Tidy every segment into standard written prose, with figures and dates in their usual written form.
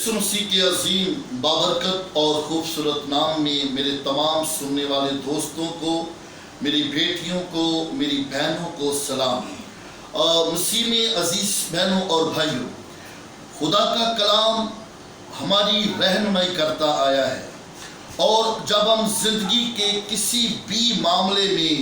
यीशु मसीह के अजीम बाबरकत और खूबसूरत नाम में मेरे तमाम सुनने वाले दोस्तों को, मेरी बेटियों को, मेरी बहनों को सलाम। मसीह में अजीज बहनों और भाइयों, खुदा का कलाम हमारी रहनुमाई करता आया है और जब हम जिंदगी के किसी भी मामले में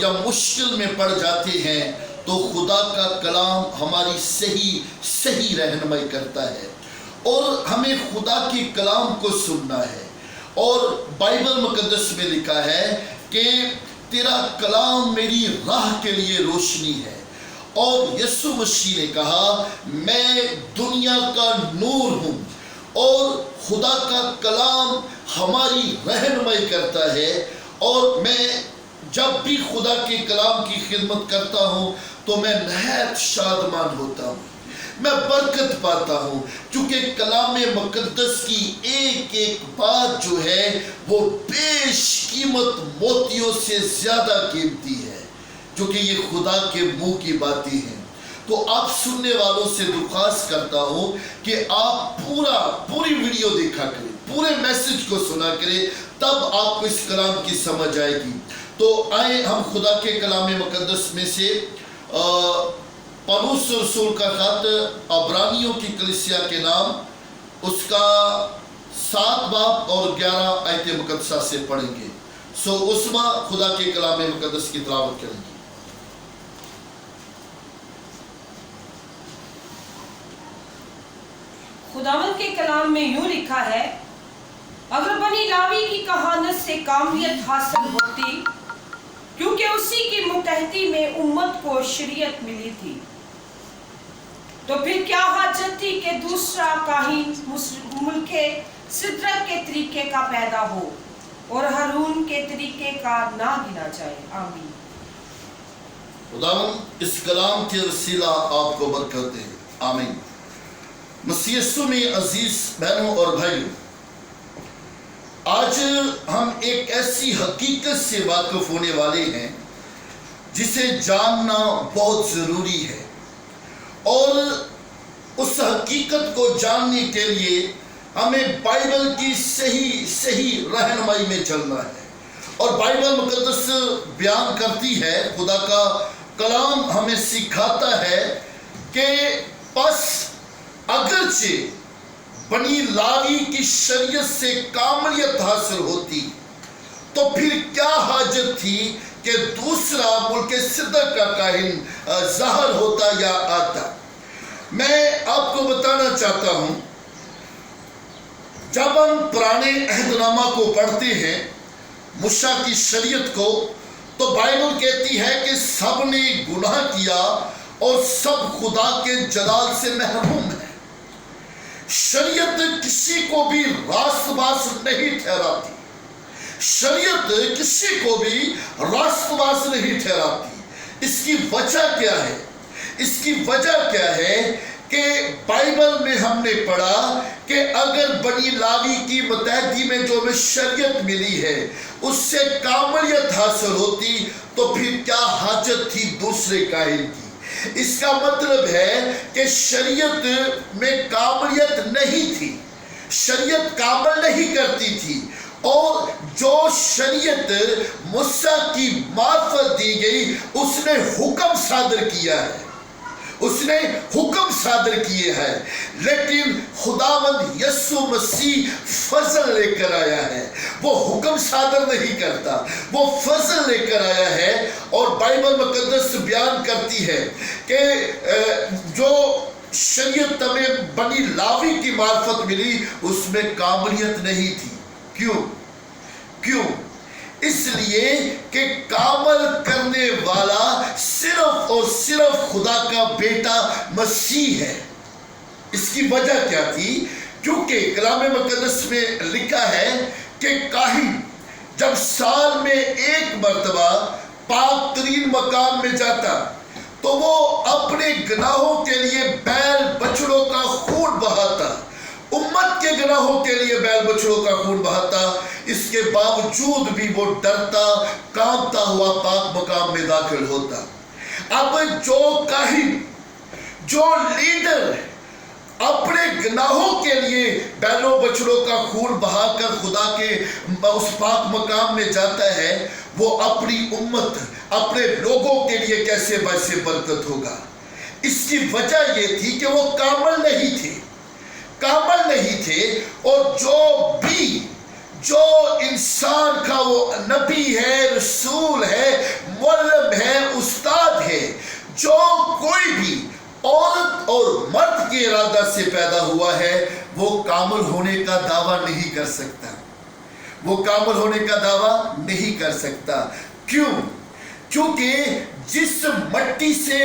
या मुश्किल में पड़ जाते हैं तो खुदा का कलाम हमारी सही रहनुमाई करता है और हमें खुदा के कलाम को सुनना है। और बाइबल मुकद्दस में लिखा है कि तेरा कलाम मेरी राह के लिए रोशनी है। और यीशु मसीह ने कहा मैं दुनिया का नूर हूँ और खुदा का कलाम हमारी रहनुमाई करता है। और मैं जब भी खुदा के कलाम की खिदमत करता हूँ तो मैं नहायत शादमान होता हूँ, मैं बरकत पाता हूँ, क्योंकि कलाम मुकद्दस की एक एक बात जो है वो बेशकीमत मोतियों से ज़्यादा कीमती है, क्योंकि ये खुदा के मुंह की बातें हैं। तो आप सुनने वालों से दरख्वास्त करता हूँ कि आप पूरी वीडियो देखा करें, पूरे मैसेज को सुना करें, तब आपको इस कलाम की समझ आएगी। तो आए हम खुदा के कलाम मुकद्दस में से पौलुस रसूल का खत अब्रानियों की कलीसिया के नाम, उसका 7 बाब और 11 आयत मुकद्दसा से पढ़ेंगे। सो उसमें खुदा के कलाम मुकद्दस की तिलावत करेंगे। खुदावंद के कलाम में यूं लिखा है, अगर बनी लावी की कहानत से कामयाबियत हासिल होती, क्योंकि उसी की मुतहती में उम्मत को शरीयत मिली थी, तो फिर क्या हाजत थी कि दूसरा काहिन मुल्के सिद्रक के तरीके का पैदा हो और हारून के तरीके का ना गिना जाए। आमीन। खुदावंद इस कलाम के वसीला आपको बरकत दे। आमीन। मसीह यीशु में अजीज बहनों और भाइयों, आज हम एक ऐसी हकीकत से वाकिफ होने वाले हैं जिसे जानना बहुत ज़रूरी है। और उस हकीकत को जानने के लिए हमें बाइबल की सही रहनुमाई में चलना है। और बाइबल मुकद्दस बयान करती है, खुदा का कलाम हमें सिखाता है कि बस अगरचे बनी लावी की शरीयत से कामलियत हासिल होती, तो फिर क्या हाजत थी कि दूसरा मुल्के सिद्दक का काहिन ज़ाहिर होता या आता। मैं आपको बताना चाहता हूं, जब हम पुराने अहदनामा को पढ़ते हैं, मूसा की शरीयत को, तो बाइबल कहती है कि सब ने गुनाह किया और सब खुदा के जलाल से महरूम है। शरीयत किसी को भी रास्तबाज नहीं ठहराती, शरीयत किसी को भी रास्तबाज नहीं ठहराती। इसकी वजह क्या है? इसकी वजह क्या है कि बाइबल में हमने पढ़ा कि अगर बनी लावी की मुतहदी में जो हमें शरीयत मिली है उससे कामलियत हासिल होती, तो फिर क्या हाजत थी दूसरे काहिन की। इसका मतलब है कि शरीयत में कामलियत नहीं थी, शरीयत कामल नहीं करती थी। और जो शरीयत मूसा की मार्फत दी गई, उसने हुक्म सादर किया है, उसने हुक्म सादर किए हैं। लेकिन खुदावंद यीशु मसीह फजल लेकर आया है, वो हुक्म सादर नहीं करता, वो फजल लेकर आया है। और बाइबल मुकद्दस बयान करती है कि जो शरीयत हमें बनी लावी की मार्फत मिली उसमें कामलियत नहीं थी। क्यों? इसलिए कि कामल करने वाला सिर्फ और सिर्फ खुदा का बेटा मसीह है। इसकी वजह क्या थी? क्योंकि कलाम मुकद्दस में लिखा है कि काहिन जब साल में एक मर्तबा पाक तरीन मकाम में जाता, तो वो अपने गुनाहों के लिए बैल बछड़ों का खून बहाता, उम्मत के गुनाहों के लिए बैल बछड़ों का खून बहाता। इसके बावजूद भी वो डरता कांपता हुआ पाक मकाम में दाखिल होता। अब जो काहिन, जो लीडर अपने गुनाहों के लिए बैलों बछड़ों का खून बहाकर खुदा के उस पाक मकाम में जाता है, वो अपनी उम्मत, अपने लोगों के लिए कैसे बाइसे बरकत होगा। इसकी वजह ये थी कि वो कामल नहीं थे, कामल नहीं थे। और जो इंसान का वो नबी है, रसूल है, मुअल्लिम है, उस्ताद है, जो कोई भी औरत और मर्द के इरादा से पैदा हुआ है, वो कामल होने का दावा नहीं कर सकता, वो कामल होने का दावा नहीं कर सकता। क्यों? क्योंकि जिस मट्टी से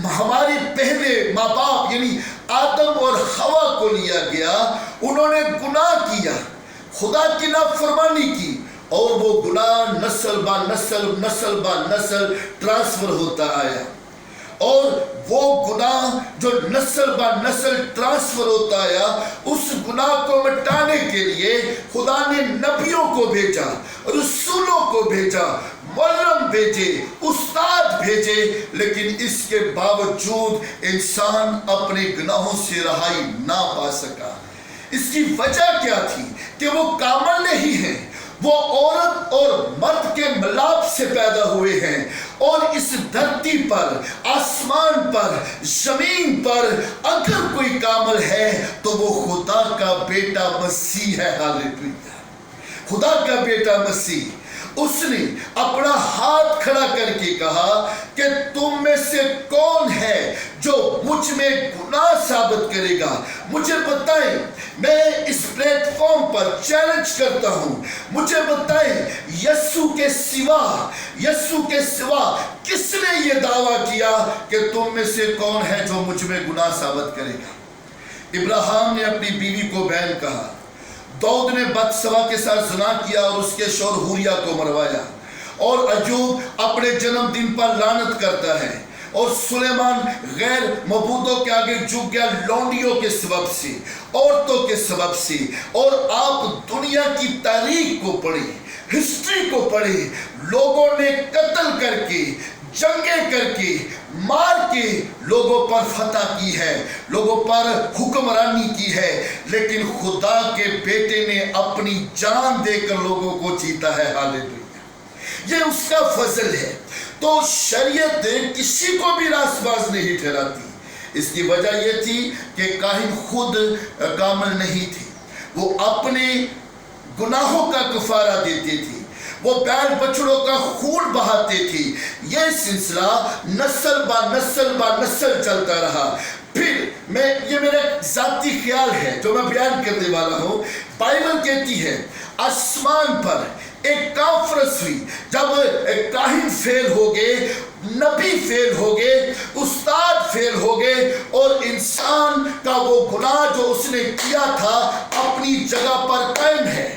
हमारे पहले माँ बाप यानी आदम और हवा को लिया गया, उन्होंने गुनाह किया, खुदा की नाफरमानी की, और वो गुनाह नस्ल बा नस्ल, नस्ल बा नस्ल ट्रांसफर होता आया। और वो गुनाह जो नस्ल बा नस्ल ट्रांसफर होता आया, उस गुनाह को मिटाने के लिए खुदा ने नबियों को भेजा, रसूलों को भेजा, मुअल्लिम भेजे, उस्ताद भेजे। लेकिन इसके बावजूद इंसान अपने गुनाहों से रहाई ना पा सका। इसकी वजह क्या थी? कि वो कामल नहीं है, वो औरत और मर्द के मिलाप से पैदा हुए हैं। और इस धरती पर, आसमान पर, जमीन पर अगर कोई कामल है तो वो खुदा का बेटा मसीह है। हालेलुया, खुदा का बेटा मसीह। उसने अपना हाथ खड़ा करके कहा कि तुम में से कौन है जो मुझ में गुनाह साबित करेगा? मुझे बताएं, मैं इस प्लेटफॉर्म पर चैलेंज करता हूं, मुझे बताएं, यीशु के सिवा किसने ये दावा किया कि तुम में से कौन है जो मुझ में गुनाह साबित करेगा? इब्राहिम ने अपनी बीवी को बहन कहा, दाऊद ने बत्सबा के साथ ज़िना किया और उसके शौहर हुरिया को मरवाया, और अय्यूब अपने जन्मदिन पर लानत करता है, और सुलेमान गैर मबूदों के आगे झुक गया लौंडियों के सबब से, औरतों के सबब से। और आप दुनिया की तारीख को पढ़े, हिस्ट्री को पढ़े, लोगों ने कत्ल करके, जंगें करके, मार के लोगों पर फतह की है, लोगों पर हुक्मरानी की है, लेकिन खुदा के बेटे ने अपनी जान देकर लोगों को जीता है। हालेलुया, ये उसका फजल है। तो शरीयत किसी को भी रासबाज नहीं ठहराती। इसकी वजह यह थी कि काहिन खुद कामिल नहीं थे, वो अपने गुनाहों का कफारा देते थे, वो बैल बछड़ों का खून बहाते थे। यह सिलसिला नस्ल बा नस्ल चलता रहा। फिर ये मेरा जाती ख्याल है जो मैं बयान करने वाला हूँ। बाइबल कहती है आसमान पर एक कॉन्फ्रेंस हुई, जब काहिन फेल हो गए, नबी फेल हो गए, उस्ताद फेल हो गए, और इंसान का वो गुनाह जो उसने किया था अपनी जगह पर कायम है।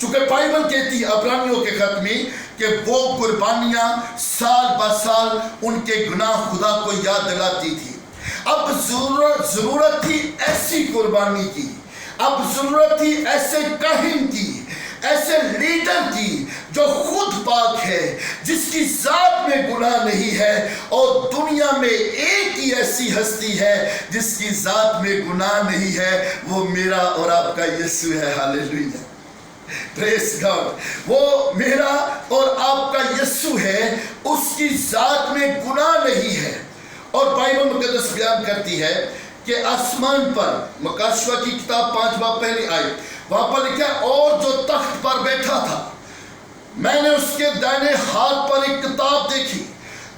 चूंकि बाइबल कहती है अब्रानियों के खत में कि वो कुर्बानियां साल ब साल उनके गुनाह खुदा को याद दिलाती थी। अब जरूरत थी ऐसी कुर्बानी की, अब जरूरत थी ऐसे काहिन की, ऐसे लीडर की जो खुद पाक है, जिसकी जात में गुनाह नहीं है। और दुनिया में एक ही ऐसी हस्ती है जिसकी जात में गुनाह नहीं है, वो मेरा और आपका यीशु है। Hallelujah, praise God. वो मेरा और आपका यीशु है, उसकी जात में गुनाह नहीं है। और बाइबल मुकद्दस बयान करती है कि आसमान पर, मकाशवा की किताब 5 बाब पहली आयत, वहां पर लिखा, और जो तख्त पर बैठा था, मैंने उसके दाहिने हाथ पर एक किताब देखी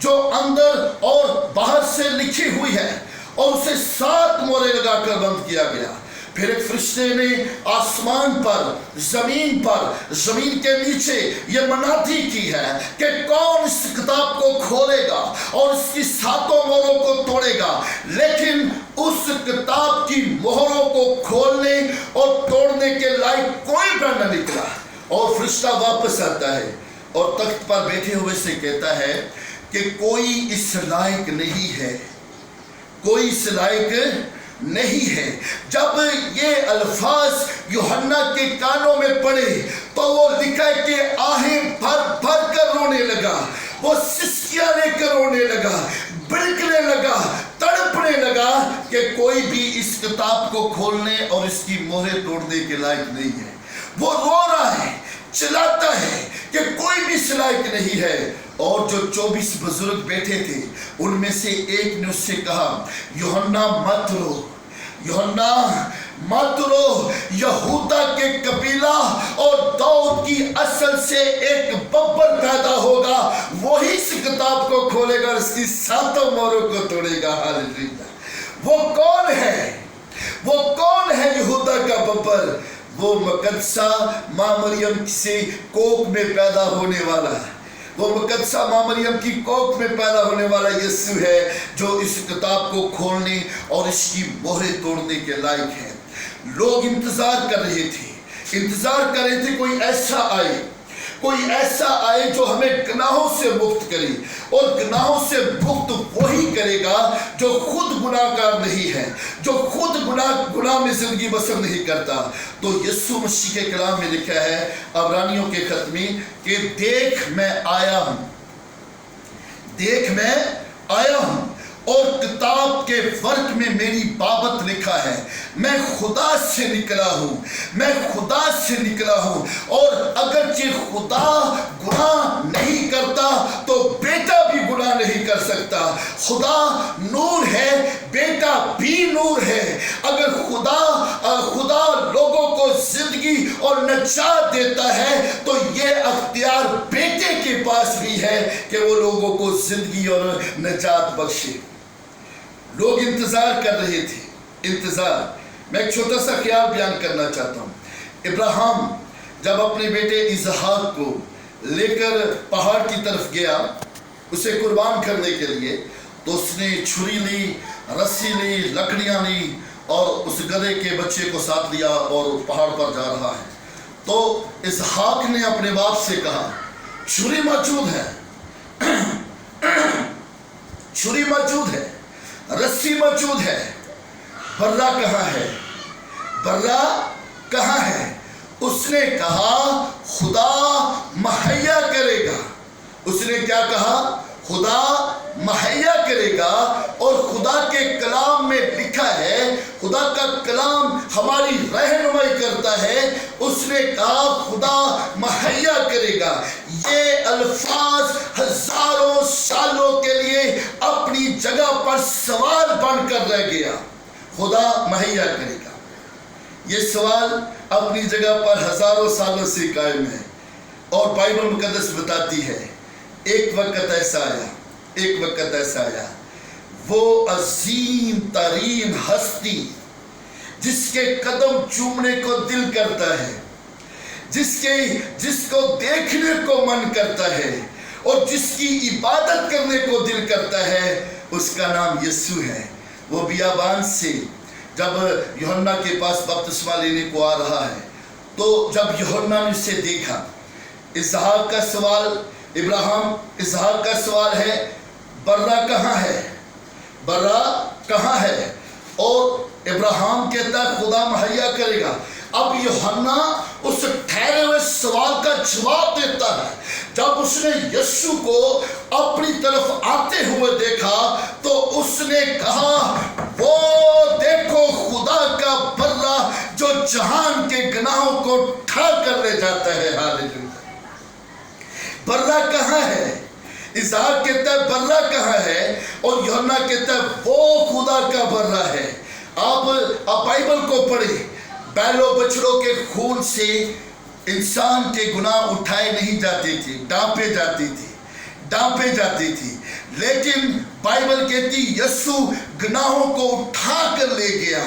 जो अंदर और बाहर से लिखी हुई है, और उसे 7 मोहरें लगाकर बंद किया गया। फिर एक फरिश्ते ने आसमान पर, जमीन के नीचे ये मनादी की है कि कौन इस किताब को खोलेगा और इसकी 7 मोहरों को तोड़ेगा। लेकिन उस किताब की मोहरों को खोलने और तोड़ने के लायक कोई भी न निकला। और फरिश्ता वापस आता है और तख्त पर बैठे हुए से कहता है कि कोई इस लायक नहीं है, कोई इस लायक नहीं है। जब ये अल्फाज यूहन्ना के कानों में पड़े तो वो लिखा है कि आहें भर भर कर रोने लगा, वो सिसकियां लेकर रोने लगा, बिड़कने लगा, तड़पने होने लगा कि कोई भी इस किताब को खोलने और इसकी मोहरें तोड़ने के लायक नहीं है। वो रो रहा है, चिल्लाता है कि कोई भी इस लायक नहीं है। और जो 24 बुजुर्ग बैठे थे उनमें से एक ने उससे कहा, यूहन्ना मत रो, यूहन्ना मत रो, यहूदा के कबीला और दाऊद की असल से एक बब्बर पैदा होगा, वही इस किताब को खोलेगा और इसकी 7 मोहरों को तोड़ेगा। हालेलुया। वो कौन है? वो कौन है यहूदा का बब्बर? वो मुकद्दसा माँ मरियम से कोख में पैदा होने वाला, वो मुकद्दसा माँ मरियम की कोख में पैदा होने वाला यीशु है, जो इस किताब को खोलने और इसकी मोहरें तोड़ने के लायक है। लोग इंतजार कर रहे थे कोई ऐसा आए जो हमें गुनाहों से मुक्त करे, और गुनाहों से मुक्त वही करेगा जो खुद गुनाहगार नहीं है, जो खुद गुनाह में जिंदगी बसर नहीं करता। तो यीशु मसीह के कलाम में लिखा है अब्रानियों के खत में कि देख मैं आया हूं और किताब के वर्क में मेरी बाबत लिखा है, मैं खुदा से निकला हूं। और अगरचे खुदा गुनाह नहीं करता तो बेटा भी गुनाह नहीं कर सकता। खुदा नूर है, बेटा भी नूर है। अगर खुदा लोगों को जिंदगी और नजात देता है तो ये अख्तियार बेटे के पास भी है कि वो लोगों को जिंदगी और नजात बख्शे। लोग इंतजार कर रहे थे। मैं एक छोटा सा ख्याल बयान करना चाहता हूँ। इब्राहिम जब अपने बेटे इसहाक को लेकर पहाड़ की तरफ गया उसे कुर्बान करने के लिए, तो उसने छुरी ली, रस्सी ली, लकड़ियाँ ली और उस गधे के बच्चे को साथ लिया और पहाड़ पर जा रहा है। तो इसहाक ने अपने बाप से कहा, छुरी मौजूद है, रस्सी मौजूद है, बर्रा कहाँ है? उसने कहा खुदा मुहैया करेगा। उसने क्या कहा? खुदा मुहैया करेगा। और खुदा के कलाम में लिखा है, खुदा का कलाम हमारी रहनुमाई करता है। उसने कहा खुदा मुहैया करेगा। ये अल्फाज हजारों सालों के लिए अपनी जगह पर सवाल बनकर रह गया, खुदा मुहैया करेगा। ये सवाल अपनी जगह पर हजारों सालों से कायम है। और बाइबल मुकद्दस बताती है एक वक्त ऐसा आया, वो अजीम तरीन हस्ती जिसके कदम चूमने को दिल करता है, जिसको देखने को मन करता है और जिसकी इबादत करने को दिल करता है, उसका नाम यीशु है। वो बियाबान से जब यूहन्ना के पास बपतिस्मा लेने को आ रहा है, तो जब यूहन्ना ने उसे देखा, इसहाक का सवाल है बर्रा कहाँ है? और इब्राहिम कहता है खुदा मुहैया करेगा। अब यूहन्ना उस ठहरे हुए सवाल का जवाब देता है। जब उसने यीशु को अपनी तरफ आते हुए देखा तो उसने कहा, वो देखो खुदा का बर्रा जो जहान के गुनाहों को उठा कर ले जाता है। हालेलुया। बर्रा कहाँ है? इसहाक कहता है बर्रा कहाँ है? और यूहन्ना कहता है वो खुदा का बर्रा है। आप बाइबल को पढ़े, बैलों बछड़ों के खून से इंसान के गुनाह उठाए नहीं जाते थे, डांपे जाते थे। लेकिन बाइबल कहती यीशु गुनाहों को उठा कर ले गया।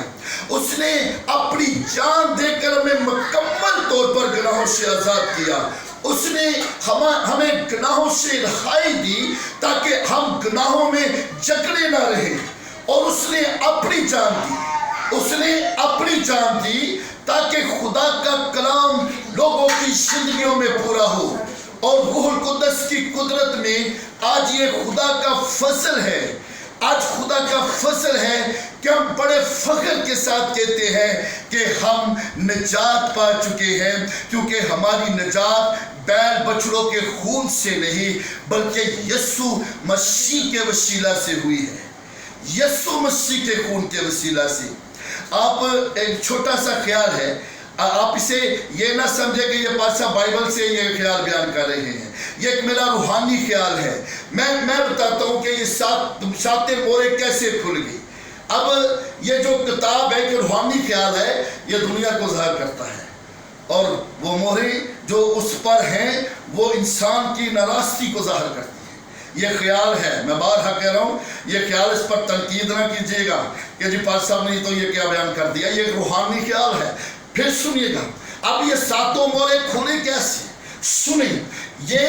उसने अपनी जान देकर हमें मुकम्मल तौर पर गुनाहों से आजाद किया। उसने हमें गुनाहों से रिहाई दी ताकि हम गुनाहों में जकड़े ना रहे। और उसने अपनी जान दी ताकि खुदा का कलाम लोगों की जिंदगियों में पूरा हो। और रूहुल कुद्दस की कुदरत में आज ये खुदा का फजल है कि हम बड़े फख्र के साथ कहते हैं कि हम निजात पा चुके हैं, क्योंकि हमारी निजात बैल बछड़ों के खून से नहीं बल्कि यीशु मसीह के वसीला से हुई है। यीशु मसीह के खून के वसीला से। आप एक छोटा सा ख्याल है, आप इसे ये ना समझे कि ये पासा बाइबल से ये ख्याल बयान कर रहे हैं, ये एक मेरा रूहानी ख्याल है। मैं बताता हूँ कि ये सातें मोहरें कैसे खुल गई। अब ये जो किताब है कि रूहानी ख्याल है, ये दुनिया को ज़ाहिर करता है, और वो मोहरें जो उस पर हैं वो इंसान की नाराज़गी को ज़ाहिर करती है। ये ख्याल है, मैं बारहा कह रहा हूँ, ये ख्याल, इस पर तनकीद ना कीजिएगा कि जी पास साहब ने तो ये क्या बयान कर दिया, ये रूहानी ख्याल है। फिर सुनिएगा, अब ये सातों मोहरें खुली कैसे? सुनिए, ये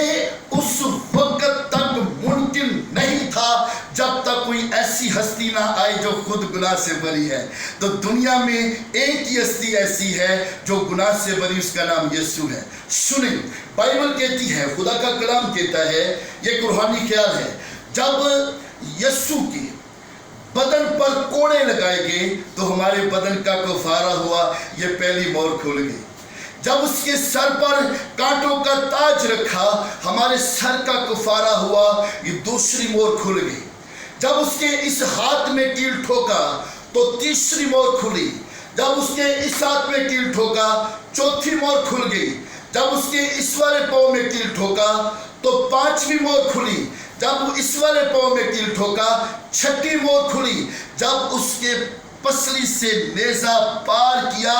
उस वक्त तक मुमकिन नहीं था जब तक कोई ऐसी हस्ती ना आई जो खुद गुनाह से बरी है। तो दुनिया में एक ही हस्ती ऐसी है जो गुनाह से बरी, उसका नाम यीशु है। सुनिए, बाइबल कहती है, खुदा का कलाम कहता है, ये रूहानी ख्याल है, जब यीशु के बदन पर कोड़े लगाए गए तो हमारे बदन का कफारा हुआ, ये पहली मोहर खुल गई। जब उसके सर पर कांटों का ताज रखा, हमारे सर का कफारा हुआ, ये दूसरी मोहर खुल गई। जब उसके इस हाथ में कील ठोका तो तीसरी मोहर खुली। जब उसके इस हाथ में कील ठोका, चौथी मोहर खुल गई। जब उसके इस वाले पाँव में कील ठोका तो पांचवी मोहर खुली। जब इस वाले पाँव में कील ठोका, छठी मोहर खुली। जब उसके पसली से नेज़ा पार किया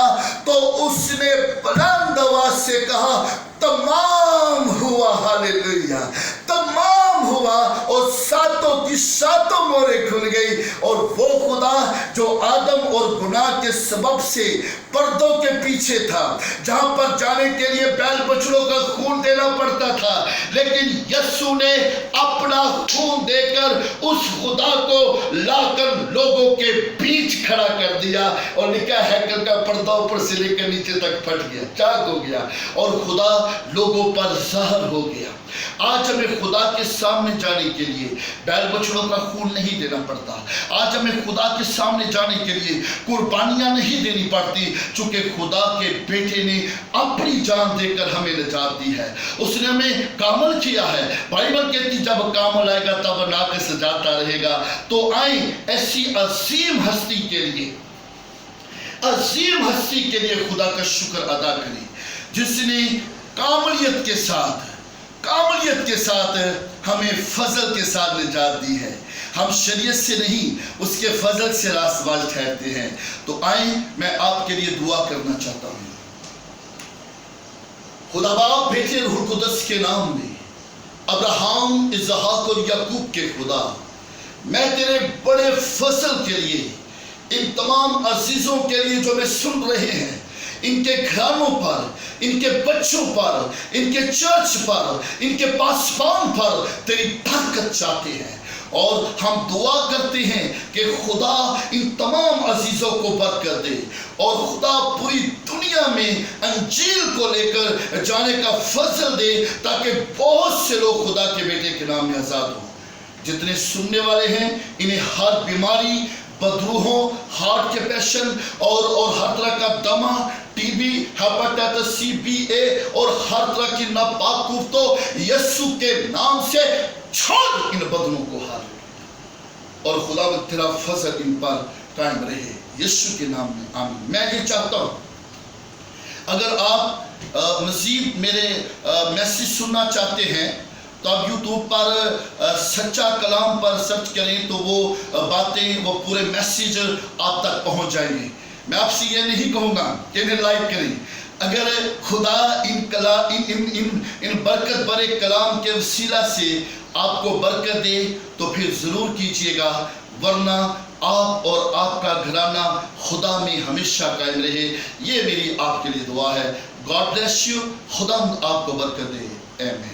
तो उसने बुलंद आवाज से कहा, तमाम हुआ, हालेलुया, तमाम हुआ, और सातों की सातों मोहरें खुल गई। और वो खुदा जो आदम और गुनाह के सबब से पर्दों के पीछे था, जहां पर जाने के लिए बैल बछड़ों का खून देना पड़ता था, लेकिन यीशु ने अपना खून देकर उस खुदा को लाकर लोगों के बीच खड़ा कर दिया, और लिखा हैकल का पर्दा ऊपर से लेकर नीचे तक फट गया, चाक हो गया, और खुदा लोगों पर ज़ाहिर हो गया। आज हमें खुदा के सामने जाने के लिए बैल बछड़ों का खून नहीं देना पड़ता। आज हमें खुदा के सामने जाने के लिए कुर्बानियां नहीं देनी पड़ती, चूंकि खुदा के बेटे ने अपनी जान देकर हमें निजात दी है। उसने हमें कामल किया है। बाइबल कहती जब कामल आएगा तब नाक़िस जाता रहेगा। तो आए ऐसी अजीम हस्ती के लिए, अजीम हस्ती के लिए खुदा का शुक्र अदा करें, जिसने कामलियत के साथ हमें फजल के साथ निजात दी है। हम शरीयत से नहीं, उसके फजल से रास्तबाज ठहरते हैं। तो आए, मैं आपके लिए दुआ करना चाहता हूँ। खुदा बाप, बेटे, रूह कुदस के नाम में, अब्राहम, इसहाक और याकूब के खुदा, मैं तेरे बड़े फजल के लिए, इन तमाम अजीजों के लिए जो मैं सुन रहे हैं, इनके घरानों पर, इनके बच्चों पर, इनके चर्च पर, इनके पासबान पर तेरी बरकत चाहते हैं। और हम दुआ करते हैं कि खुदा इन तमाम अजीजों को बरकत दे, और खुदा पूरी दुनिया में अंजील को लेकर जाने का फजल दे, ताकि बहुत से लोग खुदा के बेटे के नाम में आज़ाद हों। जितने सुनने वाले हैं, इन्हें हर बीमारी, बदरूहों, हार्ट के पेशेंट और हर तरह का दमा, टीबी, हेपेटाइटिस सी, बी, और हर तरह की नापाक कुफ्तों यीशु के नाम से छोड़ इन बदनों को हार, और खुदा तेरा फजल इन पर कायम रहे, यीशु के नाम में, आमीन। मैं ये चाहता हूँ, अगर आप मज़ीद मेरे मैसेज सुनना चाहते हैं तो आप यूट्यूब पर सच्चा कलाम पर सर्च करें, तो वो बातें, वो पूरे मैसेज आप तक पहुंच जाएंगे। मैं आपसे ये नहीं कहूँगा कि इन्हें लाइक करें। अगर खुदा इन बरकत भरे कलाम के वसीला से आपको बरकत दे तो फिर ज़रूर कीजिएगा, वरना आप और आपका घराना खुदा में हमेशा कायम रहे। ये मेरी आपके लिए दुआ है। God bless you. खुदा आपको बरकत दे। आमीन।